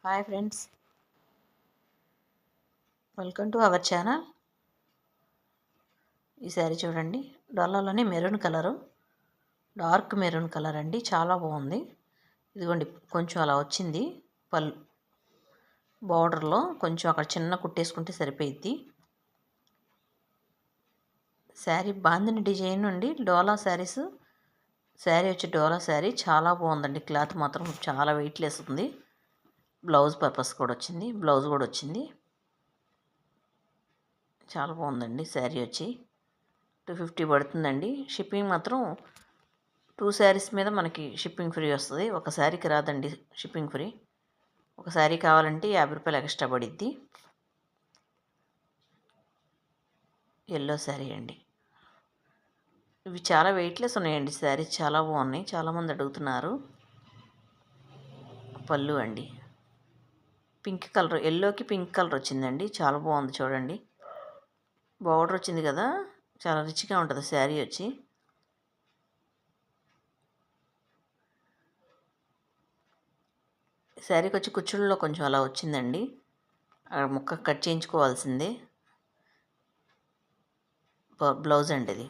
Hi friends, welcome to our channel. ఈ శారీ చూడండి, డొల్లాలోనే maroon colour, dark maroon colour అండి. చాలా బాగుంది. ఇదిగోండి, కొంచెం అలా వచ్చింది పళ్ళు బార్డర్లో. కొంచెం అక్కడ చిన్న కుట్టేసుకుంటే సరిపోయిద్ది. శారీ బాందిని డిజైన్ అండి. డోలా శారీస్. శారీ వచ్చి డోలా శారీ చాలా బాగుందండి. క్లాత్ మాత్రం చాలా వెయిట్లెస్ ఉంది. బ్లౌజ్ పర్పస్ కూడా వచ్చింది, బ్లౌజ్ కూడా వచ్చింది. చాలా బాగుందండి. శారీ వచ్చి 250 పడుతుందండి. షిప్పింగ్ మాత్రం 2 శారీస్ మీద మనకి షిప్పింగ్ ఫ్రీ వస్తుంది. ఒక శారీకి రాదండి షిప్పింగ్ ఫ్రీ. ఒక శారీ కావాలంటే 50 రూపాయలు ఎక్స్ట్రా పడిద్ది. ఎల్లో శారీ అండి. ఇవి చాలా వెయిట్లెస్ ఉన్నాయండి. శారీస్ చాలా బాగున్నాయి, చాలామంది అడుగుతున్నారు. పళ్ళు అండి, పింక్ కలర్, ఎల్లోకి పింక్ కలర్ వచ్చిందండి. చాలా బాగుంది చూడండి. బార్డర్ వచ్చింది కదా, చాలా రిచ్గా ఉంటుంది శారీ వచ్చి. శారీకి వచ్చి కుచ్చుళ్ళలో కొంచెం అలా వచ్చిందండి. ముక్క కట్ చేయించుకోవాల్సిందే. బ్లౌజ్ అండి ఇది.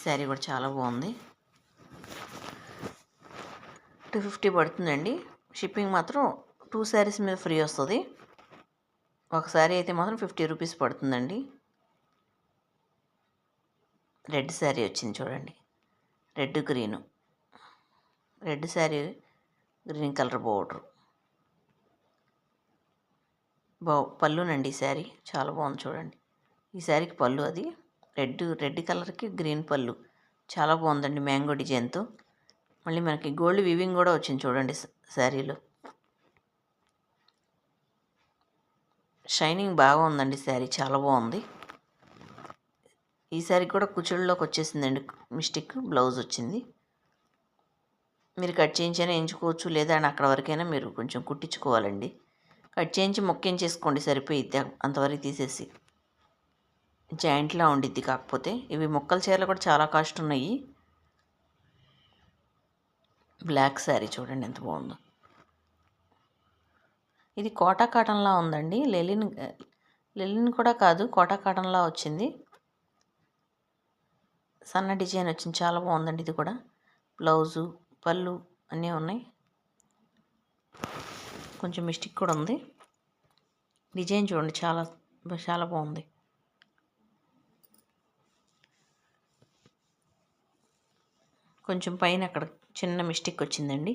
శారీ కూడా చాలా బాగుంది. 250 పడుతుందండి. షిప్పింగ్ మాత్రం 2 శారీస్ మీద ఫ్రీ వస్తుంది. ఒక శారీ అయితే మాత్రం 50 రూపీస్ పడుతుందండి. రెడ్ శారీ వచ్చింది చూడండి, red green. Red sari, green colour border. పళ్ళునండి ఈ శారీ. చాలా బాగుంది చూడండి. ఈ శారీకి పళ్ళు అది రెడ్ కలర్కి గ్రీన్ పళ్ళు. చాలా బాగుందండి, మ్యాంగో డిజైన్తో. మళ్ళీ మనకి గోల్డ్ వీవింగ్ కూడా వచ్చింది చూడండి శారీలో. షైనింగ్ బాగా ఉందండి శారీ, చాలా బాగుంది. ఈ శారీ కూడా కుచ్చుళ్ళలోకి వచ్చేసిందండి మిస్టేక్. బ్లౌజ్ వచ్చింది. మీరు కట్ చేయించైనా ఎంచుకోవచ్చు, లేదా అక్కడ వరకైనా మీరు కొంచెం కుట్టించుకోవాలండి. కట్ చేయించి మొక్కించేసుకోండి సరిపోయిద్ది. అంతవరకు తీసేసి జాయింట్లా ఉండిద్ది. కాకపోతే ఇవి మొక్కల చీరలు కూడా చాలా కాస్ట్ ఉన్నాయి. బ్లాక్ శారీ చూడండి ఎంత బాగుందో. ఇది కోటా కాటన్లా ఉందండి. లెలిన్ కూడా కాదు, కోటా కాటన్లా వచ్చింది. సన్న డిజైన్ వచ్చింది, చాలా బాగుందండి. ఇది కూడా బ్లౌజు, పళ్ళు అన్నీ ఉన్నాయి. కొంచెం మిస్టేక్ కూడా ఉంది. డిజైన్ చూడండి, చాలా చాలా బాగుంది. కొంచెం పైన అక్కడ చిన్న మిస్టేక్ వచ్చిందండి.